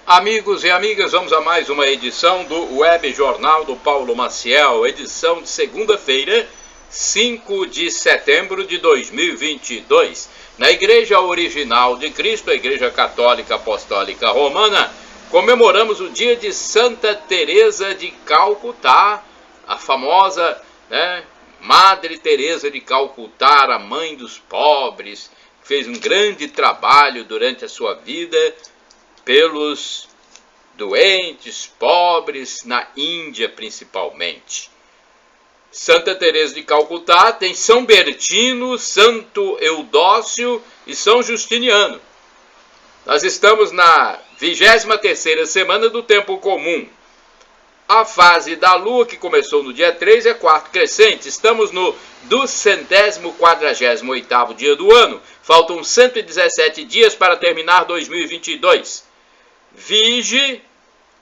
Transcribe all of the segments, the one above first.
Amigos e amigas, vamos a mais uma edição do Web Jornal do Paulo Maciel, edição de segunda-feira, 5 de setembro de 2022. Na Igreja Original de Cristo, a Igreja Católica Apostólica Romana, comemoramos o dia de Santa Teresa de Calcutá, a famosa, Madre Teresa de Calcutá, a mãe dos pobres, que fez um grande trabalho durante a sua vida pelos doentes, pobres, na Índia principalmente. Santa Teresa de Calcutá tem São Bertino, Santo Eudócio e São Justiniano. Nós estamos na 23ª semana do tempo comum. A fase da lua, que começou no dia 3, é quarto crescente. Estamos no 248º dia do ano. Faltam 117 dias para terminar 2022. Vige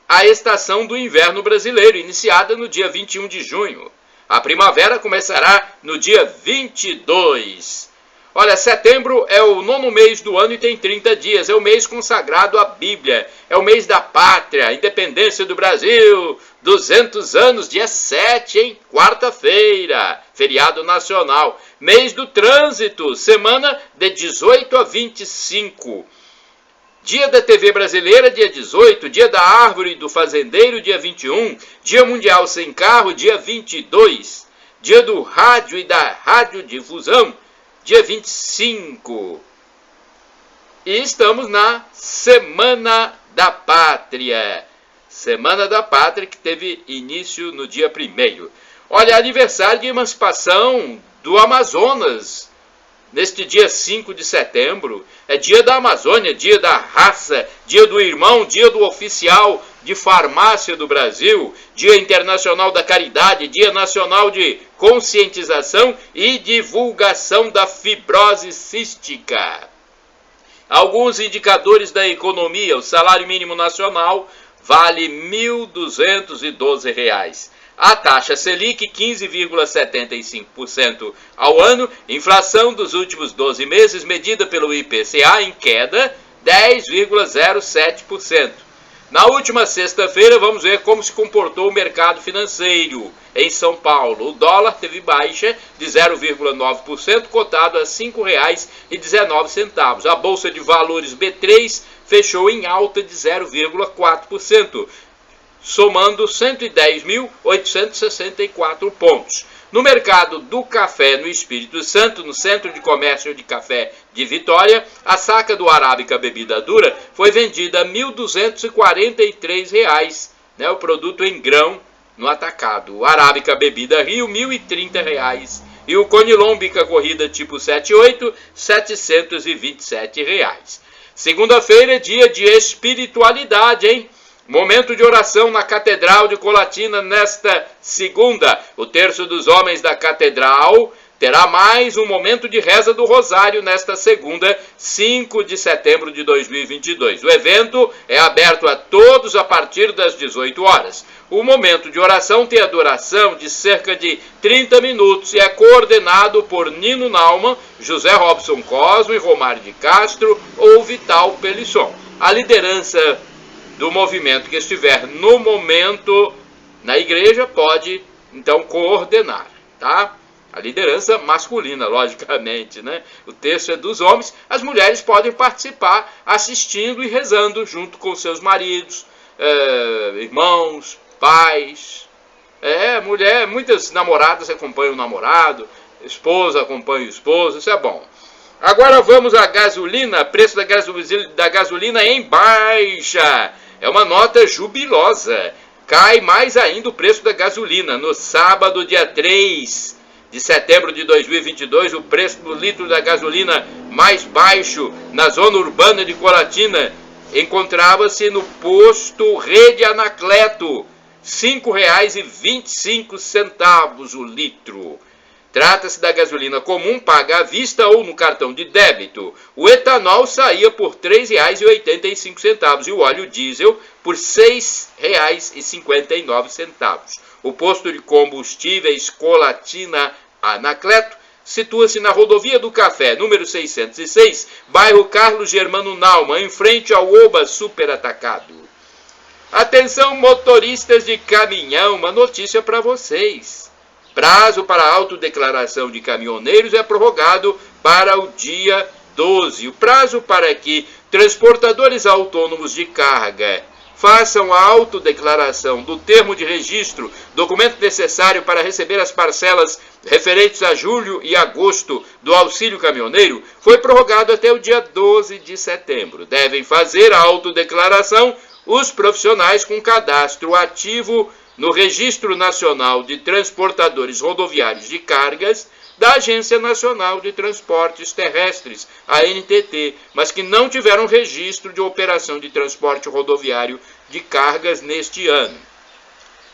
a estação do inverno brasileiro, iniciada no dia 21 de junho. A primavera começará no dia 22. Olha, setembro é o 9º mês do ano e tem 30 dias. É o mês consagrado à Bíblia. É o mês da pátria, independência do Brasil. 200 anos, dia 7, hein? Quarta-feira, feriado nacional. Mês do trânsito, semana de 18 a 25. Dia da TV brasileira, dia 18, dia da árvore do fazendeiro, dia 21, dia mundial sem carro, dia 22, dia do rádio e da radiodifusão, dia 25. E estamos na Semana da Pátria. Semana da Pátria que teve início no dia 1º. Olha, aniversário de emancipação do Amazonas. Neste dia 5 de setembro, é dia da Amazônia, dia da raça, dia do irmão, dia do oficial de farmácia do Brasil, dia internacional da caridade, dia nacional de conscientização e divulgação da fibrose cística. Alguns indicadores da economia: o salário mínimo nacional vale R$ 1.212. A taxa Selic, 15,75% ao ano. Inflação dos últimos 12 meses, medida pelo IPCA, em queda, 10,07%. Na última sexta-feira, vamos ver como se comportou o mercado financeiro em São Paulo. O dólar teve baixa de 0,9%, cotado a R$ 5,19. A Bolsa de Valores B3 fechou em alta de 0,4%. somando 110.864 pontos. No mercado do café no Espírito Santo, no Centro de Comércio de Café de Vitória, a saca do Arábica Bebida Dura foi vendida a R$ 1.243, o produto em grão no atacado. O Arábica Bebida Rio, R$ 1.030. E o Conilon Bica Corrida tipo 78, R$ 727. Segunda-feira é dia de espiritualidade, hein? Momento de oração na Catedral de Colatina nesta segunda. O Terço dos Homens da Catedral terá mais um momento de reza do Rosário nesta segunda, 5 de setembro de 2022. O evento é aberto a todos a partir das 18 horas. O momento de oração tem a duração de cerca de 30 minutos e é coordenado por Nino Naumann, José Robson Cosmo e Romário de Castro ou Vital Pelisson. A liderança do movimento que estiver no momento na igreja pode, então, coordenar, tá? A liderança masculina, logicamente, né? O texto é dos homens, as mulheres podem participar assistindo e rezando junto com seus maridos, irmãos, pais. Mulher, muitas namoradas acompanham o namorado, esposa acompanha o esposo, isso é bom. Agora vamos à gasolina, preço da gasolina em baixa. É uma nota jubilosa. Cai mais ainda o preço da gasolina. No sábado, dia 3 de setembro de 2022, o preço do litro da gasolina mais baixo na zona urbana de Colatina encontrava-se no posto Rede Anacleto, R$ 5,25 o litro. Trata-se da gasolina comum, paga à vista ou no cartão de débito. O etanol saía por R$ 3,85 e o óleo diesel por R$ 6,59. O posto de combustíveis Colatina Anacleto situa-se na Rodovia do Café, número 606, bairro Carlos Germano Naumann, em frente ao Oba Superatacado. Atenção, motoristas de caminhão, uma notícia para vocês. Prazo para a autodeclaração de caminhoneiros é prorrogado para o dia 12. O prazo para que transportadores autônomos de carga façam a autodeclaração do termo de registro, documento necessário para receber as parcelas referentes a julho e agosto do auxílio caminhoneiro, foi prorrogado até o dia 12 de setembro. Devem fazer a autodeclaração os profissionais com cadastro ativo no Registro Nacional de Transportadores Rodoviários de Cargas da Agência Nacional de Transportes Terrestres, a ANTT, mas que não tiveram registro de operação de transporte rodoviário de cargas neste ano.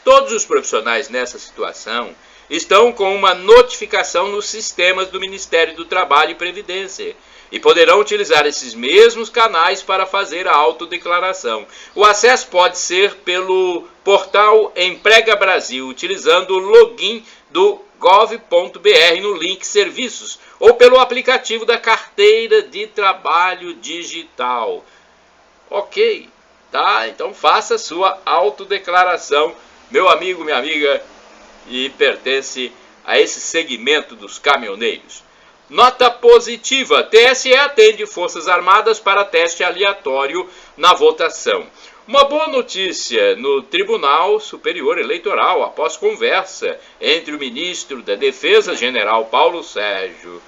Todos os profissionais nessa situação estão com uma notificação nos sistemas do Ministério do Trabalho e Previdência e poderão utilizar esses mesmos canais para fazer a autodeclaração. O acesso pode ser pelo portal Emprega Brasil, utilizando o login do gov.br no link Serviços, ou pelo aplicativo da Carteira de Trabalho Digital. Ok, tá? Então faça sua autodeclaração, meu amigo, minha amiga, e pertence a esse segmento dos caminhoneiros. Nota positiva: TSE atende Forças Armadas para teste aleatório na votação. Uma boa notícia no Tribunal Superior Eleitoral, após conversa entre o ministro da Defesa, general Paulo Sérgio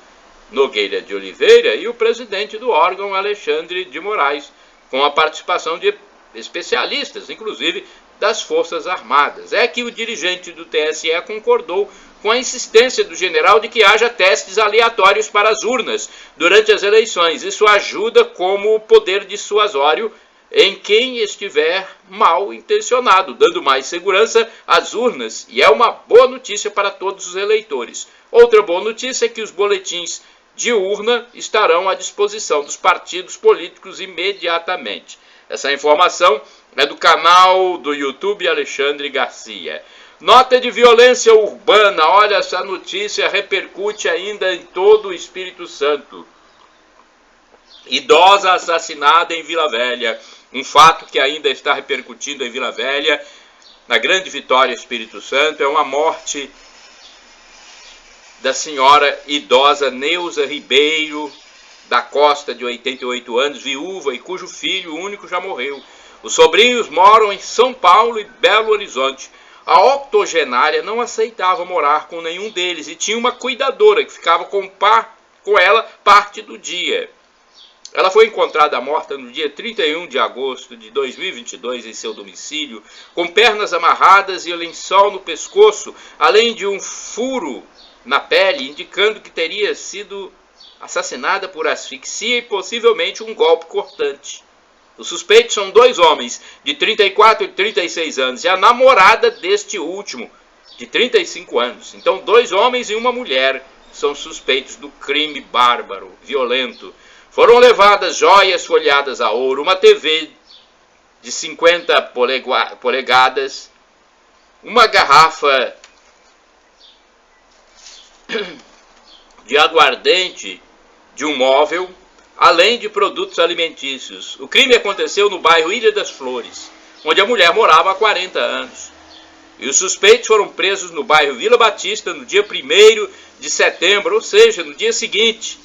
Nogueira de Oliveira, e o presidente do órgão, Alexandre de Moraes, com a participação de especialistas, inclusive das Forças Armadas. É que o dirigente do TSE concordou com a insistência do general de que haja testes aleatórios para as urnas durante as eleições. Isso ajuda como poder dissuasório em quem estiver mal intencionado, dando mais segurança às urnas, e é uma boa notícia para todos os eleitores. Outra boa notícia é que os boletins de urna estarão à disposição dos partidos políticos imediatamente. Essa informação é do canal do YouTube Alexandre Garcia. Nota de violência urbana. Olha, essa notícia repercute ainda em todo o Espírito Santo. Idosa assassinada em Vila Velha. Um fato que ainda está repercutindo em Vila Velha, na Grande Vitória, Espírito Santo, é uma morte da senhora idosa Neuza Ribeiro da Costa, de 88 anos, viúva e cujo filho único já morreu. Os sobrinhos moram em São Paulo e Belo Horizonte. A octogenária não aceitava morar com nenhum deles e tinha uma cuidadora que ficava com ela parte do dia. Ela foi encontrada morta no dia 31 de agosto de 2022 em seu domicílio, com pernas amarradas e lençol no pescoço, além de um furo na pele, indicando que teria sido assassinada por asfixia e possivelmente um golpe cortante. Os suspeitos são dois homens, de 34 e 36 anos, e a namorada deste último, de 35 anos. Então, dois homens e uma mulher são suspeitos do crime bárbaro, violento. Foram levadas joias folheadas a ouro, uma TV de 50 polegadas, uma garrafa de aguardente de um móvel, além de produtos alimentícios. O crime aconteceu no bairro Ilha das Flores, onde a mulher morava há 40 anos. E os suspeitos foram presos no bairro Vila Batista no dia 1º de setembro, ou seja, no dia seguinte.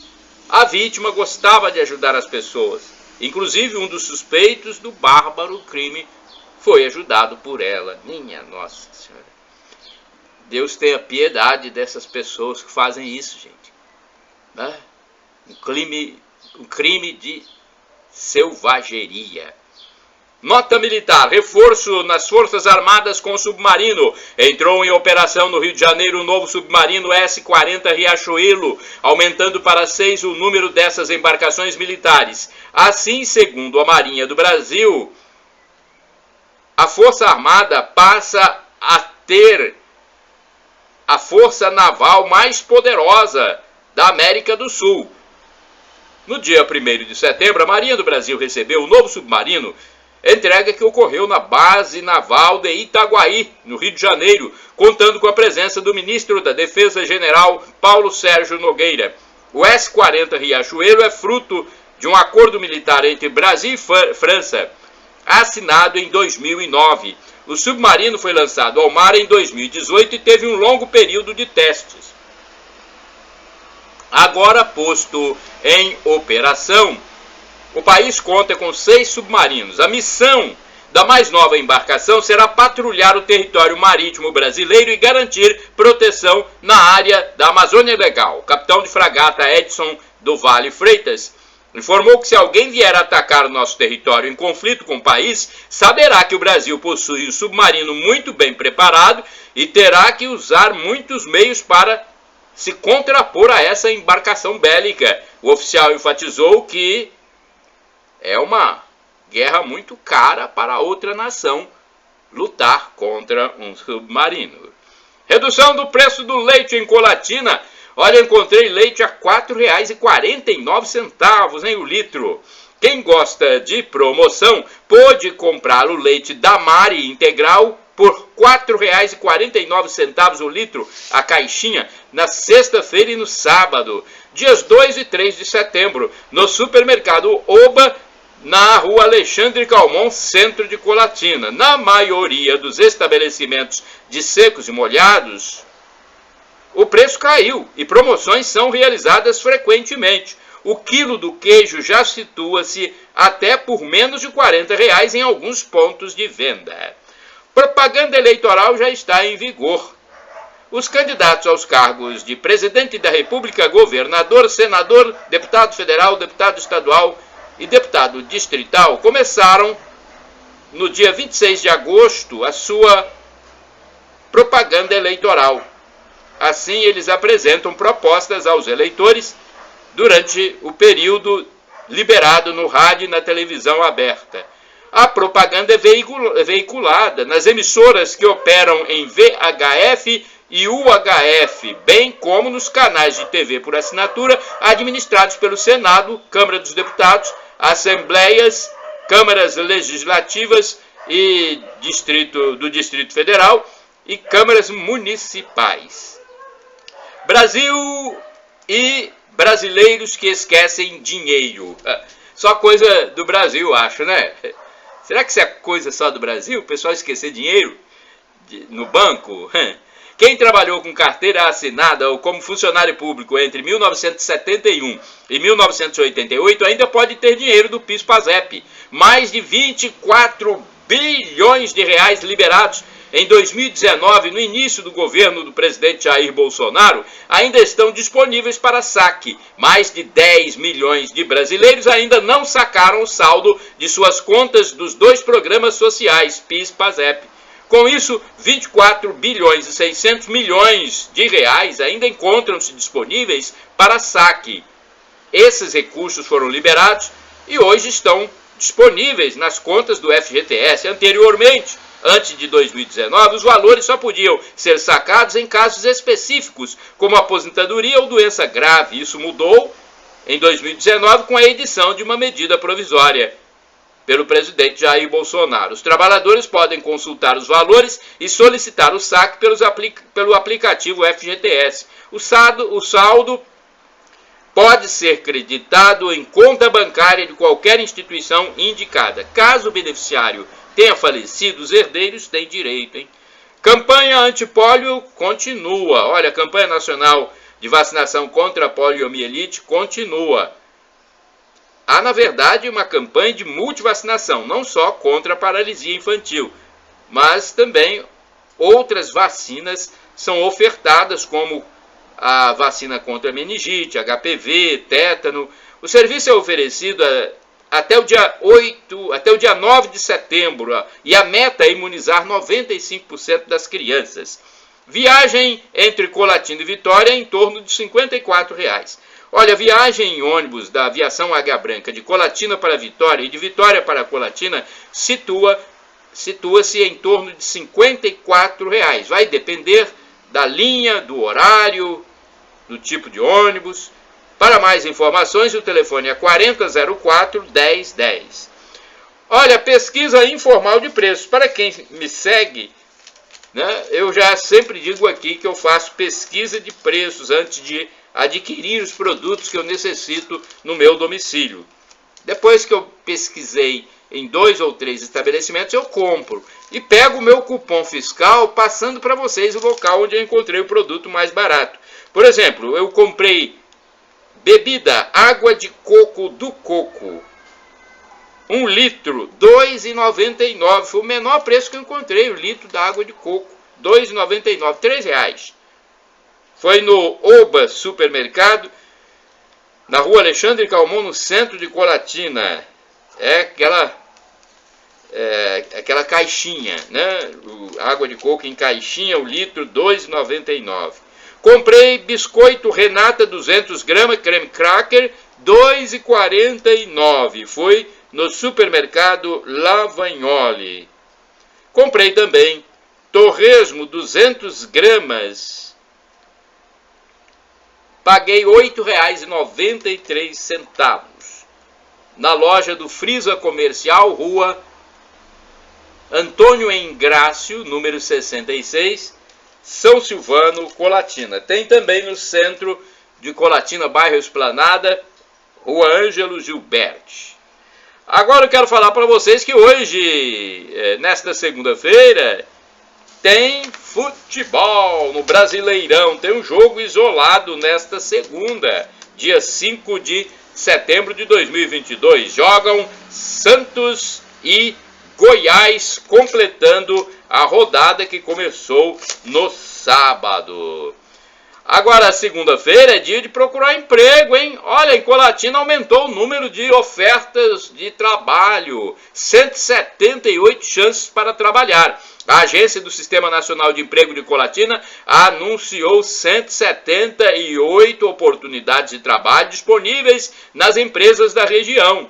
A vítima gostava de ajudar as pessoas. Inclusive, um dos suspeitos do bárbaro crime foi ajudado por ela. Minha Nossa Senhora. Deus tenha piedade dessas pessoas que fazem isso, gente. Né? Um crime de selvageria. Nota militar: reforço nas Forças Armadas com submarino. Entrou em operação no Rio de Janeiro o novo submarino S-40 Riachuelo, aumentando para 6 o número dessas embarcações militares. Assim, segundo a Marinha do Brasil, a Força Armada passa a ter a força naval mais poderosa da América do Sul. No dia 1º de setembro, a Marinha do Brasil recebeu o novo submarino, entrega que ocorreu na base naval de Itaguaí, no Rio de Janeiro, contando com a presença do ministro da Defesa, general Paulo Sérgio Nogueira. O S-40 Riachuelo é fruto de um acordo militar entre Brasil e França. assinado em 2009. O submarino foi lançado ao mar em 2018 e teve um longo período de testes. Agora posto em operação, o país conta com 6 submarinos. A missão da mais nova embarcação será patrulhar o território marítimo brasileiro e garantir proteção na área da Amazônia Legal. O capitão de fragata Edson do Vale Freitas informou que se alguém vier atacar o nosso território em conflito com o país, saberá que o Brasil possui um submarino muito bem preparado e terá que usar muitos meios para se contrapor a essa embarcação bélica. O oficial enfatizou que é uma guerra muito cara para outra nação lutar contra um submarino. Redução do preço do leite em Colatina. Olha, encontrei leite a R$ 4,49 em o litro. Quem gosta de promoção pôde comprar o leite Damari integral por R$ 4,49 o litro, a caixinha, na sexta-feira e no sábado, dias 2 e 3 de setembro, no supermercado Oba, na rua Alexandre Calmon, centro de Colatina. Na maioria dos estabelecimentos de secos e molhados, o preço caiu e promoções são realizadas frequentemente. O quilo do queijo já situa-se até por menos de R$ 40 em alguns pontos de venda. Propaganda eleitoral já está em vigor. Os candidatos aos cargos de presidente da República, governador, senador, deputado federal, deputado estadual e deputado distrital começaram no dia 26 de agosto a sua propaganda eleitoral. Assim, eles apresentam propostas aos eleitores durante o período liberado no rádio e na televisão aberta. A propaganda é veiculada nas emissoras que operam em VHF e UHF, bem como nos canais de TV por assinatura administrados pelo Senado, Câmara dos Deputados, Assembleias, Câmaras Legislativas e do Distrito Federal e câmaras municipais. Brasil e brasileiros que esquecem dinheiro. Só coisa do Brasil, acho, né? Será que isso é coisa só do Brasil? O pessoal esquecer dinheiro no banco? Quem trabalhou com carteira assinada ou como funcionário público entre 1971 e 1988 ainda pode ter dinheiro do PIS/PASEP. Mais de 24 bilhões de reais liberados em 2019, no início do governo do presidente Jair Bolsonaro, ainda estão disponíveis para saque. Mais de 10 milhões de brasileiros ainda não sacaram o saldo de suas contas dos 2 programas sociais, PIS/PASEP. Com isso, 24 bilhões e 600 milhões de reais ainda encontram-se disponíveis para saque. Esses recursos foram liberados e hoje estão disponíveis nas contas do FGTS. Anteriormente, antes de 2019, os valores só podiam ser sacados em casos específicos, como aposentadoria ou doença grave. Isso mudou em 2019 com a edição de uma medida provisória pelo presidente Jair Bolsonaro. Os trabalhadores podem consultar os valores e solicitar o saque pelo aplicativo FGTS. O saldo pode ser creditado em conta bancária de qualquer instituição indicada. Caso o beneficiário tenha falecido, os herdeiros têm direito, hein? Campanha antipólio continua. Olha, a campanha nacional de vacinação contra a poliomielite continua. Há, na verdade, uma campanha de multivacinação, não só contra a paralisia infantil, mas também outras vacinas são ofertadas, como a vacina contra meningite, HPV, tétano. O serviço é oferecido até o dia 9 de setembro, e a meta é imunizar 95% das crianças. Viagem entre Colatina e Vitória é em torno de R$ 54,00. Olha, a viagem em ônibus da aviação Águia Branca de Colatina para Vitória e de Vitória para Colatina situa-se em torno de R$ 54,00. Vai depender da linha, do horário, do tipo de ônibus. Para mais informações, o telefone é 4004-1010. Olha, pesquisa informal de preços. Para quem me segue, né, eu já sempre digo aqui que eu faço pesquisa de preços antes de adquirir os produtos que eu necessito no meu domicílio. Depois que eu pesquisei em 2 ou 3 estabelecimentos, eu compro. E pego o meu cupom fiscal passando para vocês o local onde eu encontrei o produto mais barato. Por exemplo, eu comprei bebida água de coco do coco. 1 litro, R$ 2,99. Foi o menor preço que eu encontrei, o litro da água de coco. R$ 2,99, R$ 3. Foi no Oba Supermercado, na rua Alexandre Calmon, no centro de Colatina. É aquela caixinha, né? Água de coco em caixinha, o litro, R$ 2,99. Comprei biscoito Renata 200 gramas, creme cracker, R$ 2,49. Foi no supermercado Lavagnoli. Comprei também torresmo 200 gramas. Paguei R$ 8,93 na loja do Frisa Comercial, rua Antônio Engrácio, número 66, São Silvano, Colatina. Tem também no centro de Colatina, bairro Esplanada, rua Ângelo Gilberti. Agora eu quero falar para vocês que hoje, nesta segunda-feira, tem futebol no Brasileirão. Tem um jogo isolado nesta segunda, dia 5 de setembro de 2022. Jogam Santos e Goiás, completando a rodada que começou no sábado. Agora, segunda-feira é dia de procurar emprego, hein? Olha, em Colatina aumentou o número de ofertas de trabalho. 178 chances para trabalhar. A Agência do Sistema Nacional de Emprego de Colatina anunciou 178 oportunidades de trabalho disponíveis nas empresas da região.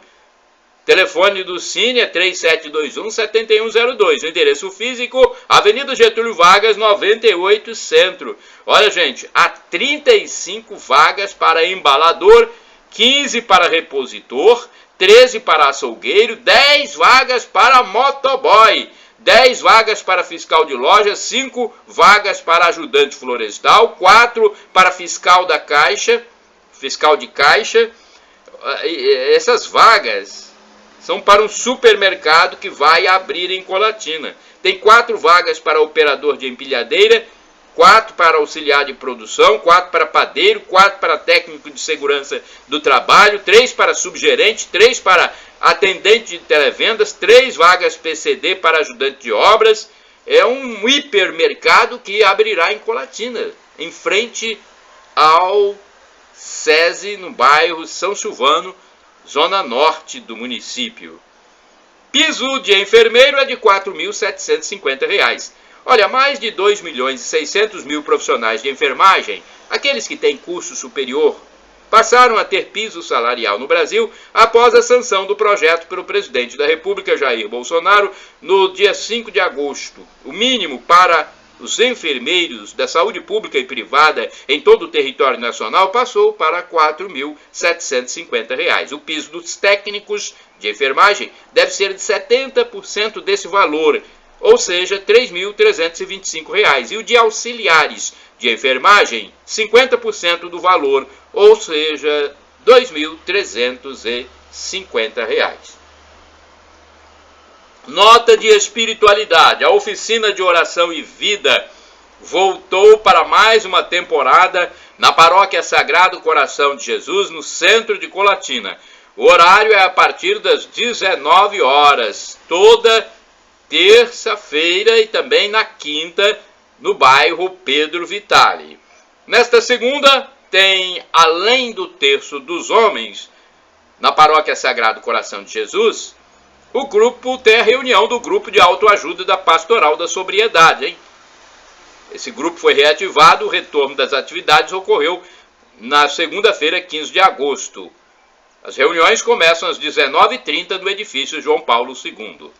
Telefone do Cine é 3721-7102. O endereço físico, Avenida Getúlio Vargas, 98 Centro. Olha, gente, há 35 vagas para embalador, 15 para repositor, 13 para açougueiro, 10 vagas para motoboy, 10 vagas para fiscal de loja, 5 vagas para ajudante florestal, 4 para fiscal da caixa, fiscal de caixa. Essas vagas são para um supermercado que vai abrir em Colatina. Tem 4 vagas para operador de empilhadeira, 4 para auxiliar de produção, 4 para padeiro, 4 para técnico de segurança do trabalho, 3 para subgerente, 3 para atendente de televendas, 3 vagas PCD para ajudante de obras. É um hipermercado que abrirá em Colatina, em frente ao SESI, no bairro São Silvano, zona norte do município. Piso de enfermeiro é de R$ 4.750. Olha, mais de 2.600.000 profissionais de enfermagem, aqueles que têm curso superior, passaram a ter piso salarial no Brasil após a sanção do projeto pelo presidente da República, Jair Bolsonaro, no dia 5 de agosto. O mínimo para os enfermeiros da saúde pública e privada em todo o território nacional passou para R$ 4.750. O piso dos técnicos de enfermagem deve ser de 70% desse valor, ou seja, R$ 3.325. E o de auxiliares de enfermagem, 50% do valor, ou seja, R$ 2.350. Nota de espiritualidade. A oficina de oração e vida voltou para mais uma temporada na Paróquia Sagrado Coração de Jesus, no centro de Colatina. O horário é a partir das 19 horas, toda terça-feira e também na quinta, no bairro Pedro Vitale. Nesta segunda, tem, além do terço dos homens, na Paróquia Sagrado Coração de Jesus, o grupo tem a reunião do grupo de autoajuda da Pastoral da Sobriedade, hein? Esse grupo foi reativado, o retorno das atividades ocorreu na segunda-feira, 15 de agosto. As reuniões começam às 19h30 no edifício João Paulo II.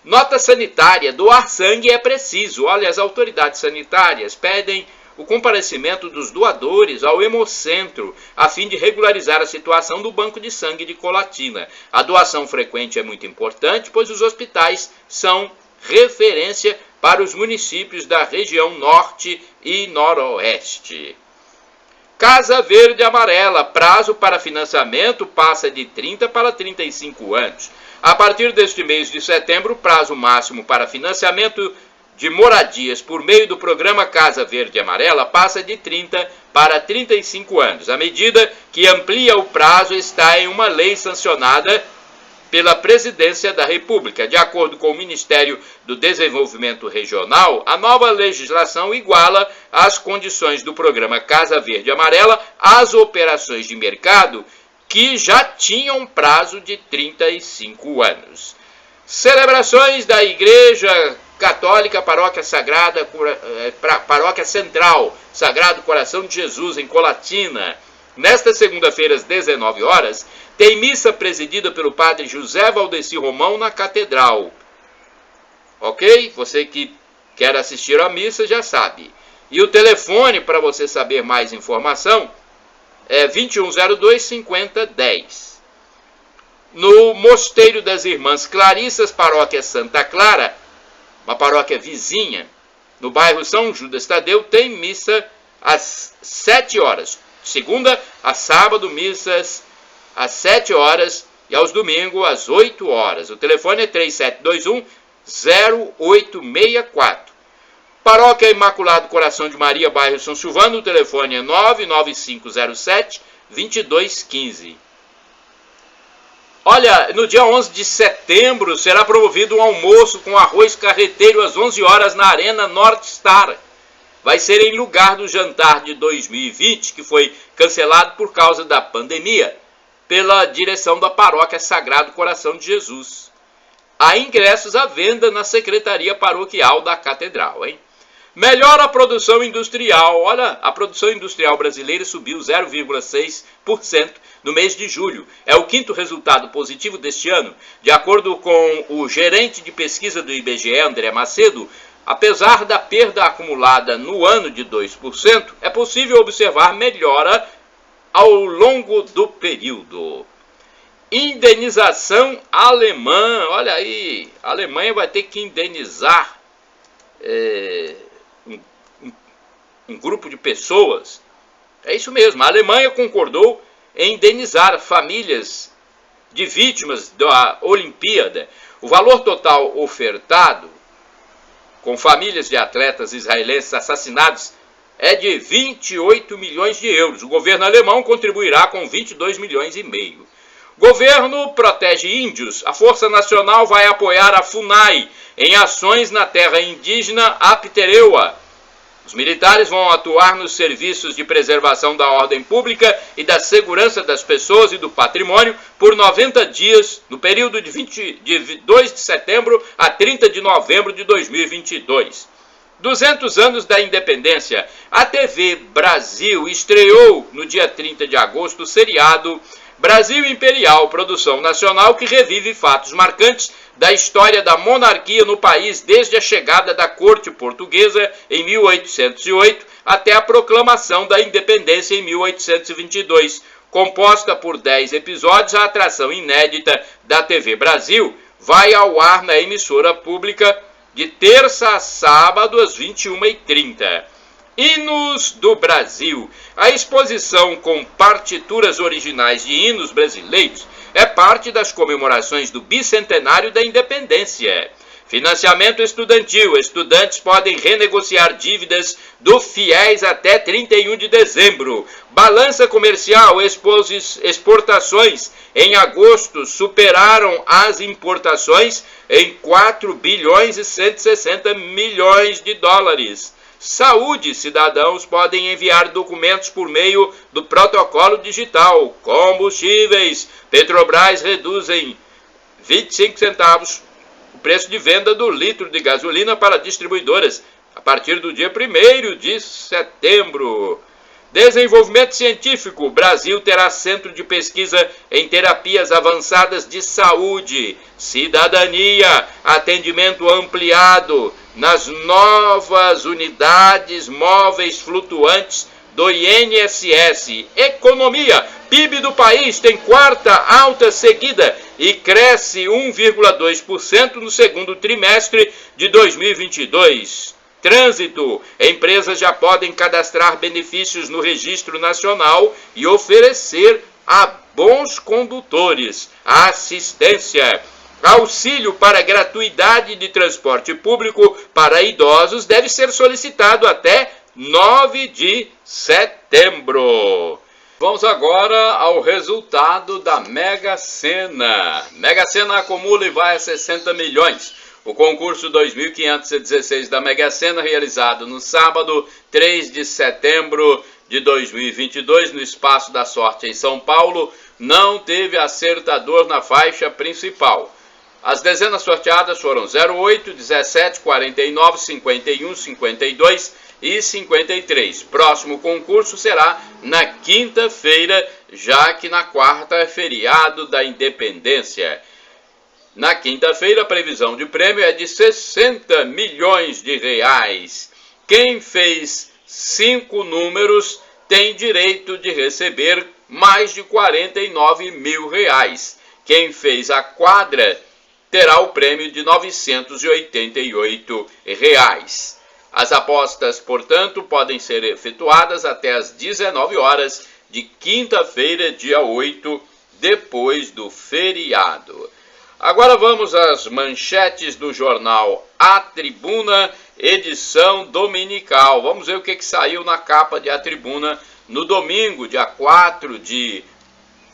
Nota sanitária: doar sangue é preciso. Olha, as autoridades sanitárias pedem o comparecimento dos doadores ao Hemocentro, a fim de regularizar a situação do banco de sangue de Colatina. A doação frequente é muito importante, pois os hospitais são referência para os municípios da região norte e noroeste. Casa Verde Amarela, prazo para financiamento passa de 30 para 35 anos. A partir deste mês de setembro, o prazo máximo para financiamento de moradias por meio do programa Casa Verde e Amarela passa de 30 para 35 anos. A medida que amplia o prazo está em uma lei sancionada pela Presidência da República. De acordo com o Ministério do Desenvolvimento Regional, a nova legislação iguala as condições do programa Casa Verde e Amarela às operações de mercado que já tinham prazo de 35 anos. Celebrações da Igreja Católica Paróquia Central, Sagrado Coração de Jesus, em Colatina. Nesta segunda-feira, às 19 horas, tem missa presidida pelo padre José Valdeci Romão na Catedral. Ok? Você que quer assistir à missa já sabe. E o telefone para você saber mais informação é 2102-5010. No Mosteiro das Irmãs Clarissas, Paróquia Santa Clara, uma paróquia vizinha, no bairro São Judas Tadeu, tem missa às 7 horas. De segunda a sábado, missas às 7 horas e aos domingos às 8 horas. O telefone é 3721-0864. Paróquia Imaculado Coração de Maria, bairro São Silvano, o telefone é 99507-2215. Olha, no dia 11 de setembro será promovido um almoço com arroz carreteiro às 11 horas na Arena North Star. Vai ser em lugar do jantar de 2020, que foi cancelado por causa da pandemia, pela direção da Paróquia Sagrado Coração de Jesus. Há ingressos à venda na Secretaria Paroquial da Catedral, hein? Melhora a produção industrial. Olha, a produção industrial brasileira subiu 0,6% no mês de julho. É o quinto resultado positivo deste ano. De acordo com o gerente de pesquisa do IBGE, André Macedo, apesar da perda acumulada no ano de 2%, é possível observar melhora ao longo do período. Indenização alemã. Olha aí, a Alemanha vai ter que indenizar um grupo de pessoas. É isso mesmo, a Alemanha concordou em indenizar famílias de vítimas da Olimpíada. O valor total ofertado com famílias de atletas israelenses assassinados é de 28 milhões de euros. O governo alemão contribuirá com 22 milhões e meio. Governo protege índios. A Força Nacional vai apoiar a FUNAI em ações na terra indígena Apitereua. Os militares vão atuar nos serviços de preservação da ordem pública e da segurança das pessoas e do patrimônio por 90 dias, no período de 2 de setembro a 30 de novembro de 2022. 200 anos da independência. A TV Brasil estreou no dia 30 de agosto o seriado Brasil Imperial, produção nacional que revive fatos marcantes da história da monarquia no país desde a chegada da corte portuguesa em 1808 até a proclamação da independência em 1822. Composta por 10 episódios, a atração inédita da TV Brasil vai ao ar na emissora pública de terça a sábado às 21h30. Hinos do Brasil. A exposição com partituras originais de hinos brasileiros é parte das comemorações do bicentenário da independência. Financiamento estudantil. Estudantes podem renegociar dívidas do FIES até 31 de dezembro. Balança comercial. Exportações em agosto superaram as importações em 4 bilhões e 160 milhões de dólares. Saúde. Cidadãos podem enviar documentos por meio do protocolo digital. Combustíveis. Petrobras reduzem 25 centavos o preço de venda do litro de gasolina para distribuidoras a partir do dia 1º de setembro. Desenvolvimento científico. O Brasil terá centro de pesquisa em terapias avançadas de saúde. Cidadania. Atendimento ampliado nas novas unidades móveis flutuantes do INSS. Economia. PIB do país tem quarta alta seguida e cresce 1,2% no segundo trimestre de 2022. Trânsito. Empresas já podem cadastrar benefícios no Registro Nacional e oferecer a bons condutores assistência. Auxílio para gratuidade de transporte público para idosos deve ser solicitado até 9 de setembro. Vamos agora ao resultado da Mega Sena. Mega Sena acumula e vai a 60 milhões. O concurso 2.516 da Mega Sena, realizado no sábado, 3 de setembro de 2022, no Espaço da Sorte em São Paulo, não teve acertador na faixa principal. As dezenas sorteadas foram 08, 17, 49, 51, 52 e 53. Próximo concurso será na quinta-feira, já que na quarta é feriado da Independência. Na quinta-feira, a previsão de prêmio é de 60 milhões de reais. Quem fez 5 números tem direito de receber mais de 49 mil reais. Quem fez a quadra terá o prêmio de 988 reais. As apostas, portanto, podem ser efetuadas até às 19 horas de quinta-feira, dia 8, depois do feriado. Agora vamos às manchetes do jornal A Tribuna, edição dominical. Vamos ver o que saiu na capa de A Tribuna no domingo, dia 4 de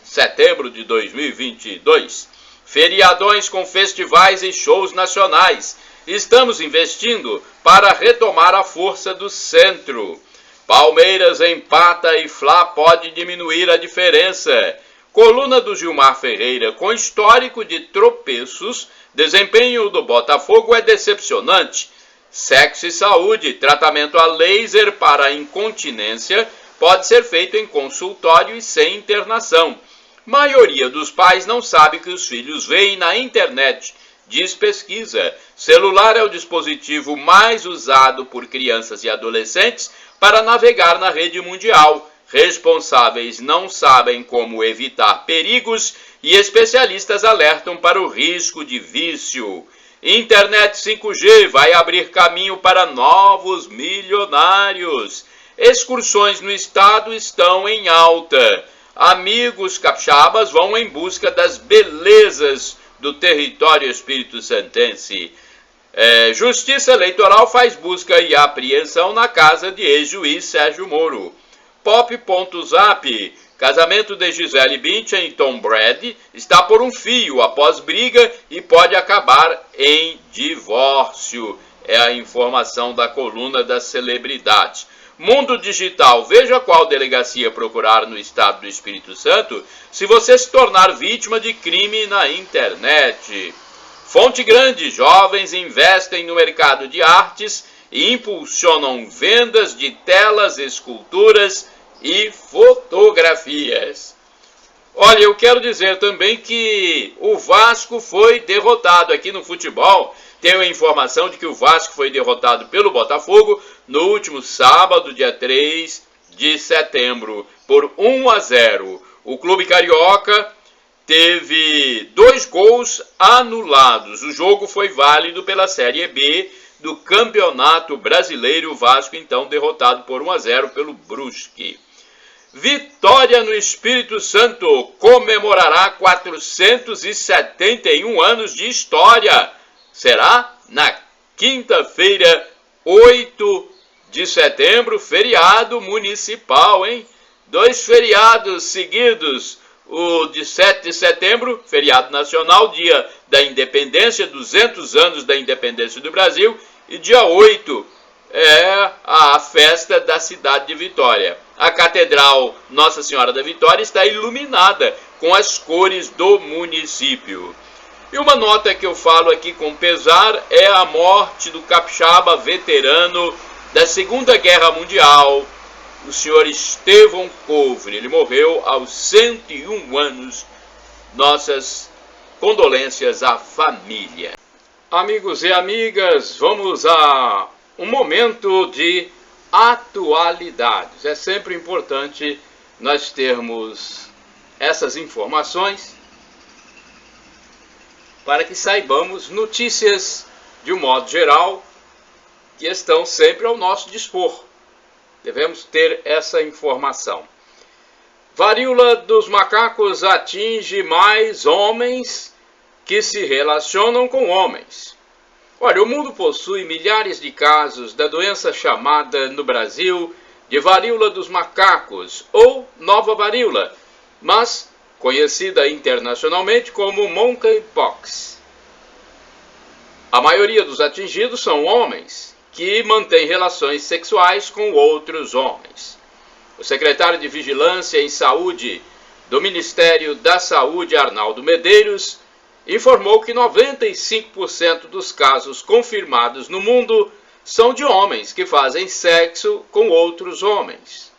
setembro de 2022. Feriadões com festivais e shows nacionais. Estamos investindo para retomar a força do centro. Palmeiras empata e Fla pode diminuir a diferença. Coluna do Gilmar Ferreira, com histórico de tropeços, desempenho do Botafogo é decepcionante. Sexo e saúde, tratamento a laser para incontinência pode ser feito em consultório e sem internação. Maioria dos pais não sabe que os filhos veem na internet, diz pesquisa. Celular é o dispositivo mais usado por crianças e adolescentes para navegar na rede mundial. Responsáveis não sabem como evitar perigos e especialistas alertam para o risco de vício. Internet 5G vai abrir caminho para novos milionários. Excursões no estado estão em alta. Amigos capixabas vão em busca das belezas do território espírito-santense. Justiça Eleitoral faz busca e apreensão na casa de ex-juiz Sérgio Moro. Pop.zap, casamento de Gisele Bündchen e Tom Brady está por um fio após briga e pode acabar em divórcio. É a informação da coluna das celebridades. Mundo Digital, veja qual delegacia procurar no estado do Espírito Santo se você se tornar vítima de crime na internet. Fonte Grande, jovens investem no mercado de artes e impulsionam vendas de telas, esculturas e fotografias. Olha, eu quero dizer também que o Vasco foi derrotado aqui no futebol. Tenho a informação de que o Vasco foi derrotado pelo Botafogo no último sábado, dia 3 de setembro, por 1-0. O clube carioca teve 2 gols anulados. O jogo foi válido pela Série B do Campeonato Brasileiro. O Vasco, então, derrotado por 1-0 pelo Brusque. Vitória no Espírito Santo comemorará 471 anos de história. Será na quinta-feira, 8 de setembro, feriado municipal, hein? 2 feriados seguidos. O de 7 de setembro, feriado nacional, dia da independência, 200 anos da independência do Brasil. E dia 8 é a festa da cidade de Vitória. A Catedral Nossa Senhora da Vitória está iluminada com as cores do município. E uma nota que eu falo aqui com pesar é a morte do capixaba veterano da Segunda Guerra Mundial, o senhor Estevão Couvre. Ele morreu aos 101 anos. Nossas condolências à família. Amigos e amigas, vamos a um momento de atualidades. É sempre importante nós termos essas informações para que saibamos notícias de um modo geral que estão sempre ao nosso dispor. Devemos ter essa informação. Varíola dos macacos atinge mais homens que se relacionam com homens. Olha, o mundo possui milhares de casos da doença chamada no Brasil de varíola dos macacos ou nova varíola, mas conhecida internacionalmente como monkeypox. A maioria dos atingidos são homens que mantêm relações sexuais com outros homens. O secretário de Vigilância em Saúde do Ministério da Saúde, Arnaldo Medeiros, informou que 95% dos casos confirmados no mundo são de homens que fazem sexo com outros homens.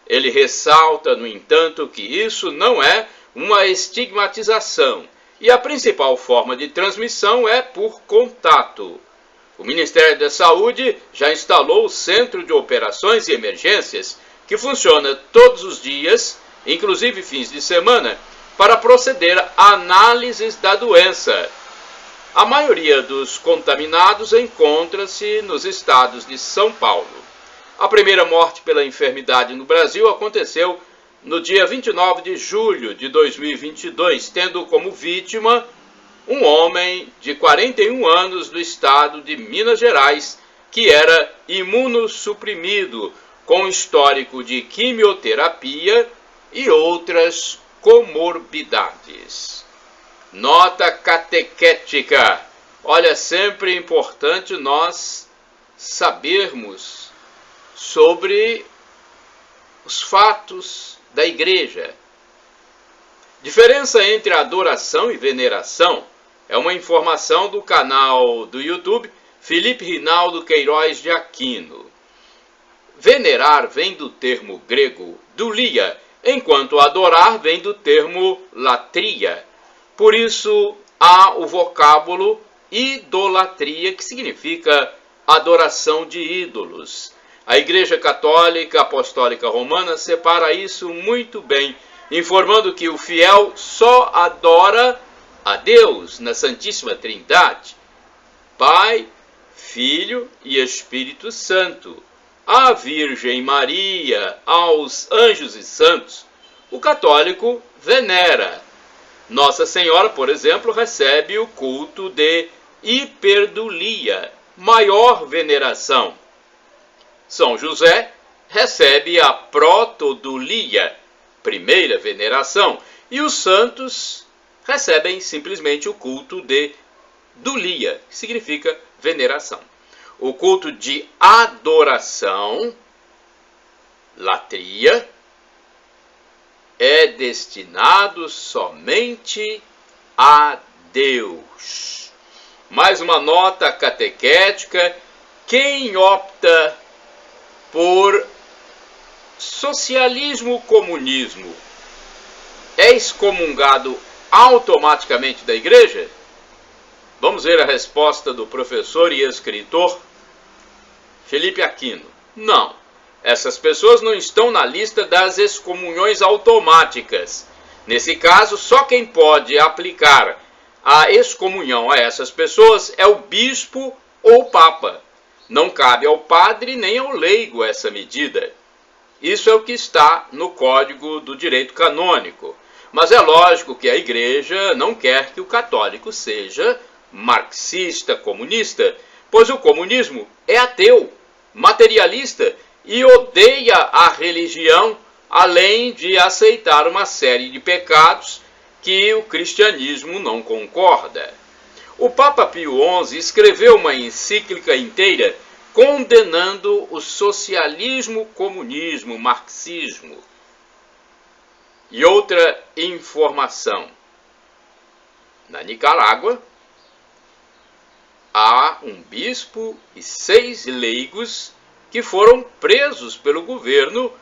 Ele ressalta, no entanto, que isso não é uma estigmatização e a principal forma de transmissão é por contato. O Ministério da Saúde já instalou o Centro de Operações e Emergências, que funciona todos os dias, inclusive fins de semana, para proceder a análises da doença. A maioria dos contaminados encontra-se nos estados de São Paulo. A primeira morte pela enfermidade no Brasil aconteceu no dia 29 de julho de 2022, tendo como vítima um homem de 41 anos do estado de Minas Gerais, que era imunossuprimido, com histórico de quimioterapia e outras comorbidades. Nota catequética. Olha, sempre é importante nós sabermos sobre os fatos da igreja. Diferença entre adoração e veneração é uma informação do canal do YouTube Felipe Rinaldo Queiroz de Aquino. Venerar vem do termo grego dulia, enquanto adorar vem do termo latria. Por isso há o vocábulo idolatria, que significa adoração de ídolos. A Igreja Católica Apostólica Romana separa isso muito bem, informando que o fiel só adora a Deus na Santíssima Trindade, Pai, Filho e Espírito Santo, à Virgem Maria, aos anjos e santos. O católico venera. Nossa Senhora, por exemplo, recebe o culto de hiperdulia, maior veneração. São José recebe a protodulia, primeira veneração, e os santos recebem simplesmente o culto de dulia, que significa veneração. O culto de adoração, latria, é destinado somente a Deus. Mais uma nota catequética: quem opta por socialismo-comunismo é excomungado automaticamente da igreja? Vamos ver a resposta do professor e escritor Felipe Aquino. Não, essas pessoas não estão na lista das excomunhões automáticas. Nesse caso, só quem pode aplicar a excomunhão a essas pessoas é o bispo ou o papa. Não cabe ao padre nem ao leigo essa medida. Isso é o que está no Código do Direito Canônico. Mas é lógico que a igreja não quer que o católico seja marxista, comunista, pois o comunismo é ateu, materialista e odeia a religião, além de aceitar uma série de pecados que o cristianismo não concorda. O Papa Pio XI escreveu uma encíclica inteira condenando o socialismo, comunismo, marxismo. E outra informação: na Nicarágua, há um bispo e 6 leigos que foram presos pelo governo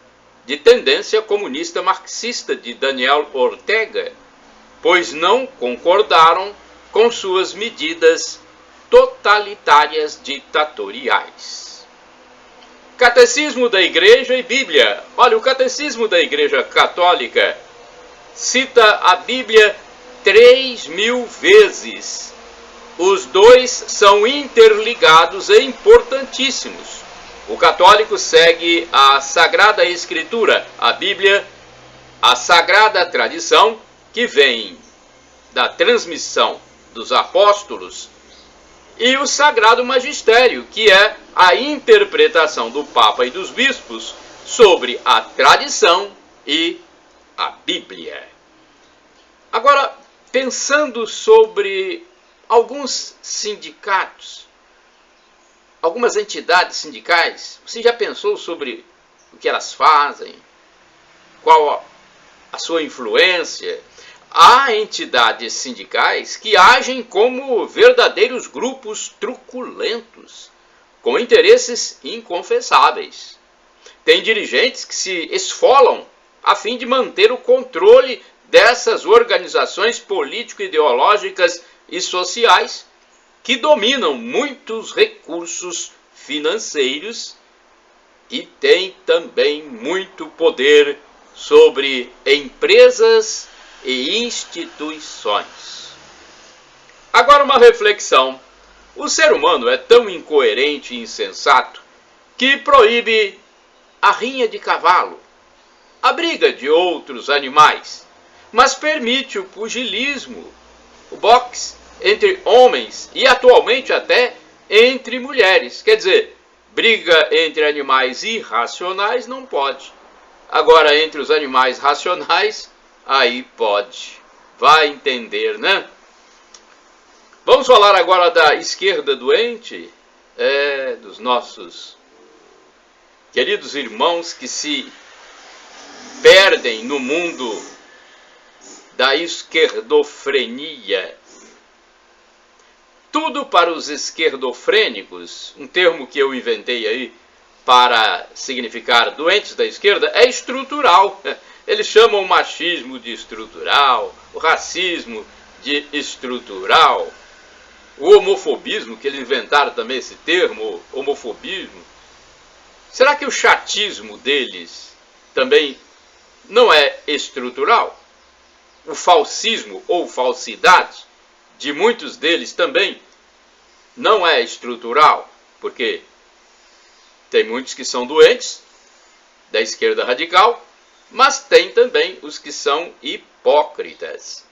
de tendência comunista marxista de Daniel Ortega, pois não concordaram com suas medidas totalitárias ditatoriais. Catecismo da Igreja e Bíblia. Olha, o Catecismo da Igreja Católica cita a Bíblia 3.000 vezes. Os dois são interligados e importantíssimos. O católico segue a Sagrada Escritura, a Bíblia, a Sagrada Tradição, que vem da transmissão dos Apóstolos, e o Sagrado Magistério, que é a interpretação do Papa e dos bispos sobre a tradição e a Bíblia. Agora, pensando sobre alguns sindicatos, algumas entidades sindicais, você já pensou sobre o que elas fazem? Qual a sua influência? Há entidades sindicais que agem como verdadeiros grupos truculentos, com interesses inconfessáveis. Tem dirigentes que se esfolam a fim de manter o controle dessas organizações político-ideológicas e sociais que dominam muitos recursos financeiros e têm também muito poder sobre empresas e instituições. Agora uma reflexão. O ser humano é tão incoerente e insensato que proíbe a rinha de cavalo, a briga de outros animais, mas permite o pugilismo, o boxe entre homens e atualmente até entre mulheres. Quer dizer, briga entre animais irracionais não pode. Agora, entre os animais racionais, aí pode. Vai entender, né? Vamos falar agora da esquerda doente, dos nossos queridos irmãos que se perdem no mundo da esquerdofrenia. Tudo para os esquerdofrênicos, um termo que eu inventei aí para significar doentes da esquerda, é estrutural. Eles chamam o machismo de estrutural, o racismo de estrutural, o homofobismo, que eles inventaram também esse termo, homofobismo. Será que o chatismo deles também não é estrutural? O falsismo ou falsidade de muitos deles também não é estrutural, porque tem muitos que são doentes da esquerda radical, mas tem também os que são hipócritas.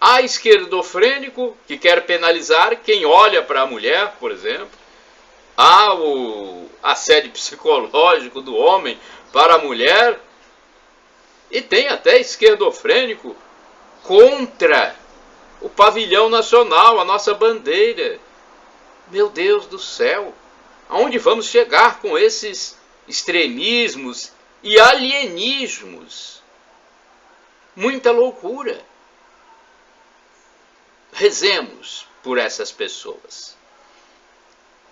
Há esquerdofrênico que quer penalizar quem olha para a mulher, por exemplo. Há o assédio psicológico do homem para a mulher. E tem até esquerdofrênico contra o pavilhão nacional, a nossa bandeira. Meu Deus do céu! Aonde vamos chegar com esses extremismos e alienismos? Muita loucura. Rezemos por essas pessoas.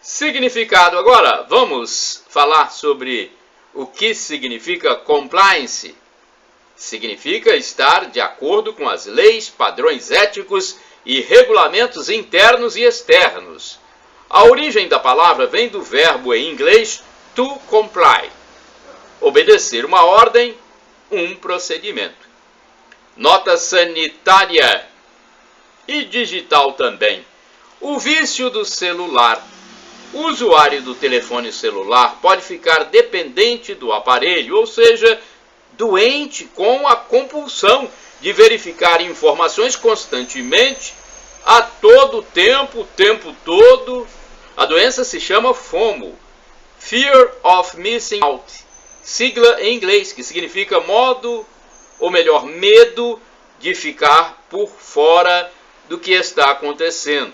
Significado agora. Vamos falar sobre o que significa compliance. Significa estar de acordo com as leis, padrões éticos e regulamentos internos e externos. A origem da palavra vem do verbo em inglês to comply. Obedecer uma ordem, um procedimento. Nota sanitária e digital também. O vício do celular. O usuário do telefone celular pode ficar dependente do aparelho, ou seja, doente com a compulsão de verificar informações constantemente, a todo tempo, o tempo todo. A doença se chama FOMO, Fear of Missing Out, sigla em inglês, que significa medo de ficar por fora do que está acontecendo.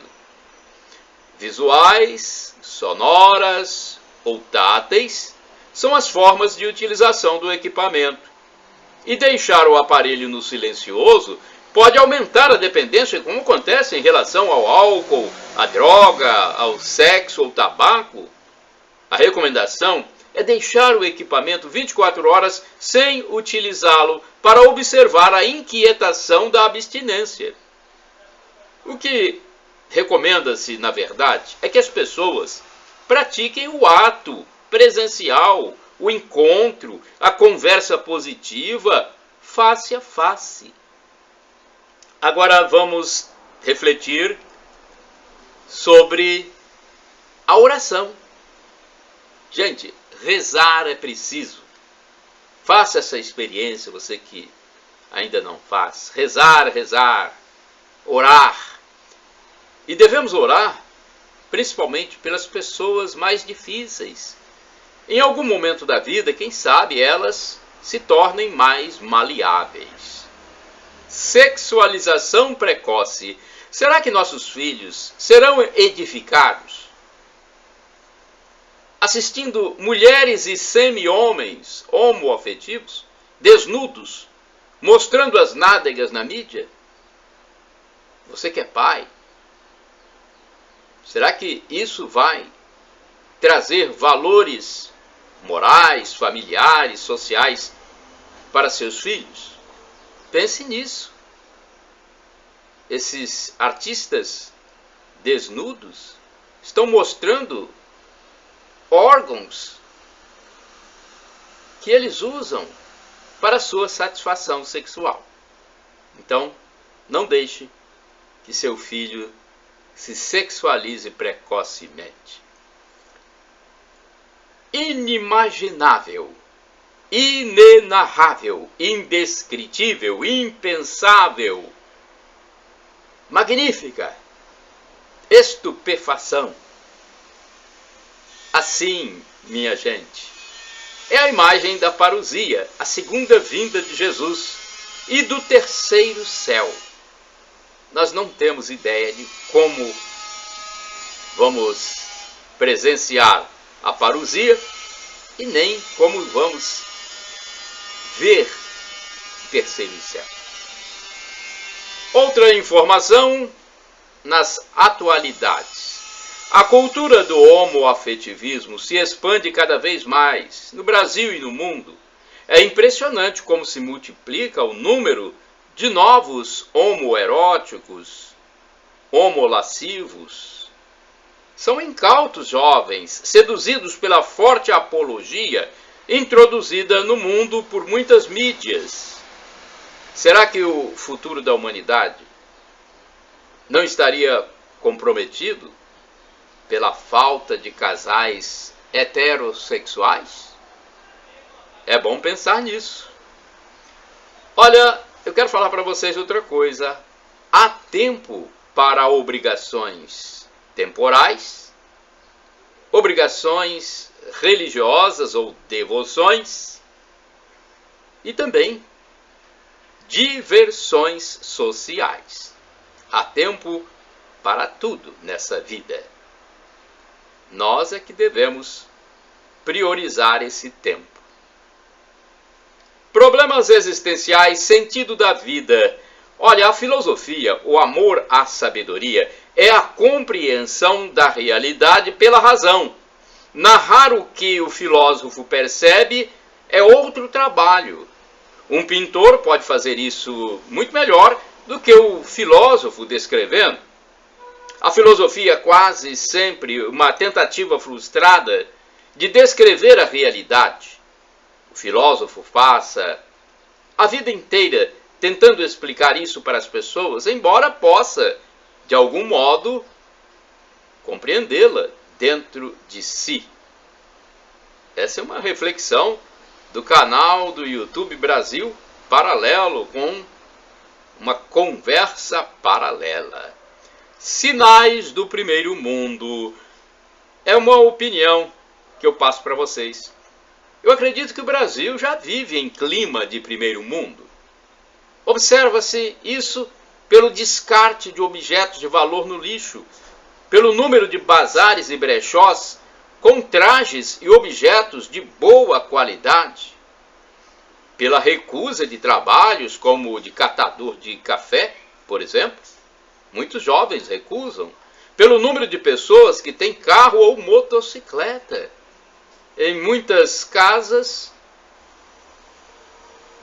Visuais, sonoras ou táteis são as formas de utilização do equipamento. E deixar o aparelho no silencioso pode aumentar a dependência, como acontece em relação ao álcool, à droga, ao sexo ou tabaco. A recomendação é deixar o equipamento 24 horas sem utilizá-lo para observar a inquietação da abstinência. O que recomenda-se, na verdade, é que as pessoas pratiquem o ato presencial, o encontro, a conversa positiva, face a face. Agora vamos refletir sobre a oração. Gente, rezar é preciso. Faça essa experiência, você que ainda não faz. Rezar, rezar. orar. E devemos orar principalmente pelas pessoas mais difíceis. Em algum momento da vida, quem sabe elas se tornem mais maleáveis. Sexualização precoce. Será que nossos filhos serão edificados assistindo mulheres e semi-homens homoafetivos, desnudos, mostrando as nádegas na mídia? Você que é pai, será que isso vai trazer valores morais, familiares, sociais para seus filhos? Pense nisso. Esses artistas desnudos estão mostrando órgãos que eles usam para sua satisfação sexual. Então, não deixe que seu filho se sexualize precocemente. Inimaginável, inenarrável, indescritível, impensável, magnífica, estupefação. Assim, minha gente, é a imagem da parousia, a segunda vinda de Jesus e do terceiro céu. Nós não temos ideia de como vamos presenciar a parousia e nem como vamos ver o terceiro céu. Outra informação nas atualidades. A cultura do homoafetivismo se expande cada vez mais no Brasil e no mundo. É impressionante como se multiplica o número de novos homoeróticos, homolascivos. São incautos jovens, seduzidos pela forte apologia introduzida no mundo por muitas mídias. Será que o futuro da humanidade não estaria comprometido pela falta de casais heterossexuais? É bom pensar nisso. Olha, eu quero falar para vocês outra coisa. Há tempo para obrigações temporais, obrigações religiosas ou devoções e também diversões sociais. Há tempo para tudo nessa vida. Nós é que devemos priorizar esse tempo. Problemas existenciais, sentido da vida. Olha, a filosofia, o amor à sabedoria, é a compreensão da realidade pela razão. Narrar o que o filósofo percebe é outro trabalho. Um pintor pode fazer isso muito melhor do que o filósofo descrevendo. A filosofia é quase sempre uma tentativa frustrada de descrever a realidade. O filósofo passa a vida inteira tentando explicar isso para as pessoas, embora possa, de algum modo, compreendê-la dentro de si. Essa é uma reflexão do canal do YouTube Brasil Paralelo, com uma conversa paralela. Sinais do primeiro mundo. É uma opinião que eu passo para vocês. Eu acredito que o Brasil já vive em clima de primeiro mundo. Observa-se isso pelo descarte de objetos de valor no lixo, pelo número de bazares e brechós com trajes e objetos de boa qualidade, pela recusa de trabalhos como o de catador de café, por exemplo. Muitos jovens recusam, pelo número de pessoas que têm carro ou motocicleta. Em muitas casas,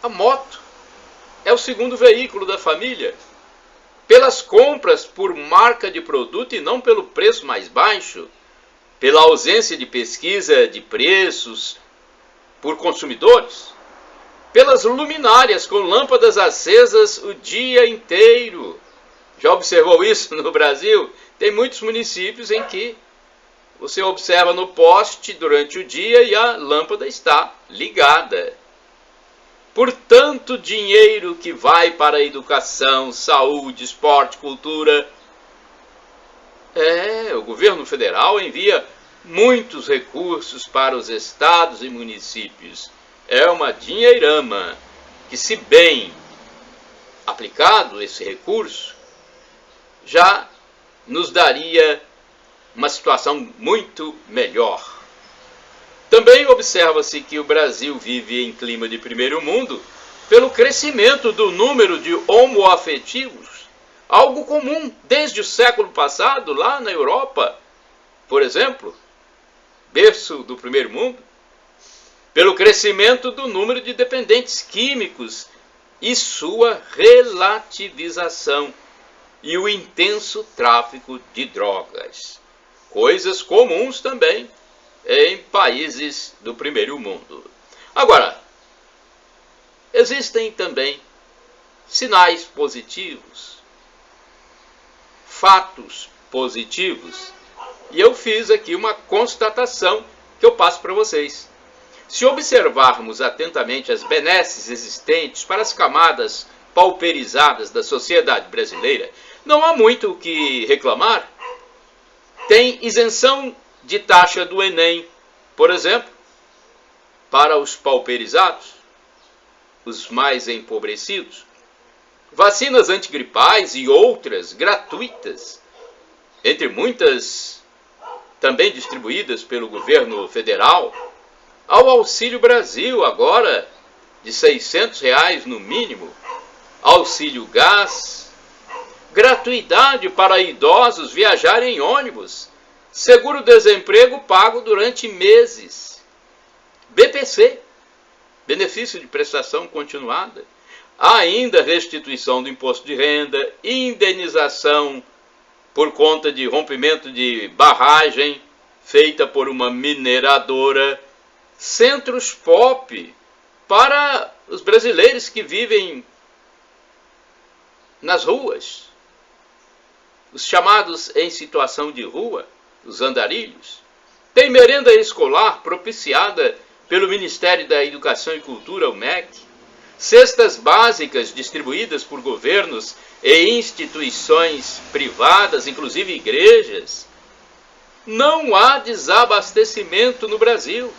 a moto é o segundo veículo da família. Pelas compras por marca de produto e não pelo preço mais baixo, pela ausência de pesquisa de preços por consumidores, pelas luminárias com lâmpadas acesas o dia inteiro. Já observou isso no Brasil? Tem muitos municípios em que você observa no poste durante o dia e a lâmpada está ligada. por tanto dinheiro que vai para a educação, saúde, esporte, cultura. O governo federal envia muitos recursos para os estados e municípios. É uma dinheirama que, se bem aplicado esse recurso, já nos daria uma situação muito melhor. Também observa-se que o Brasil vive em clima de primeiro mundo pelo crescimento do número de homoafetivos, algo comum desde o século passado lá na Europa, por exemplo, berço do primeiro mundo, pelo crescimento do número de dependentes químicos e sua relativização, e o intenso tráfico de drogas, coisas comuns também em países do primeiro mundo. Agora, existem também sinais positivos, fatos positivos, e eu fiz aqui uma constatação que eu passo para vocês. Se observarmos atentamente as benesses existentes para as camadas pauperizadas da sociedade brasileira, não há muito o que reclamar. Tem isenção de taxa do Enem, por exemplo, para os pauperizados, os mais empobrecidos. Vacinas antigripais e outras gratuitas, entre muitas também distribuídas pelo governo federal. Ao Auxílio Brasil, agora de R$ 600 no mínimo, auxílio gás, gratuidade para idosos viajarem em ônibus, seguro-desemprego pago durante meses, BPC, benefício de prestação continuada, ainda restituição do imposto de renda, indenização por conta de rompimento de barragem feita por uma mineradora, centros POP para os brasileiros que vivem nas ruas, os chamados em situação de rua, os andarilhos. Tem merenda escolar propiciada pelo Ministério da Educação e Cultura, o MEC, cestas básicas distribuídas por governos e instituições privadas, inclusive igrejas. Não há desabastecimento no Brasil.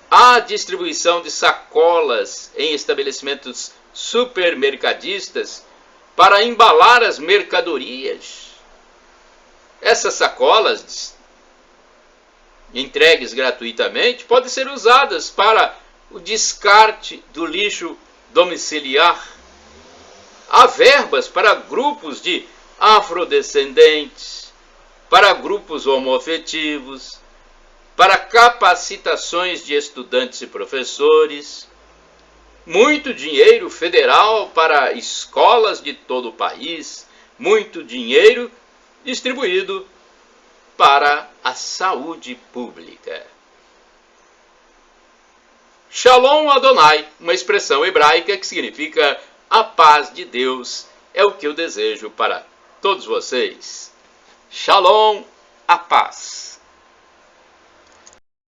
Há distribuição de sacolas em estabelecimentos supermercadistas para embalar as mercadorias. Essas sacolas, entregues gratuitamente, podem ser usadas para o descarte do lixo domiciliar. Há verbas para grupos de afrodescendentes, para grupos homoafetivos, para capacitações de estudantes e professores, muito dinheiro federal para escolas de todo o país, muito dinheiro distribuído para a saúde pública. Shalom Adonai, uma expressão hebraica que significa a paz de Deus, é o que eu desejo para todos vocês. Shalom, a paz.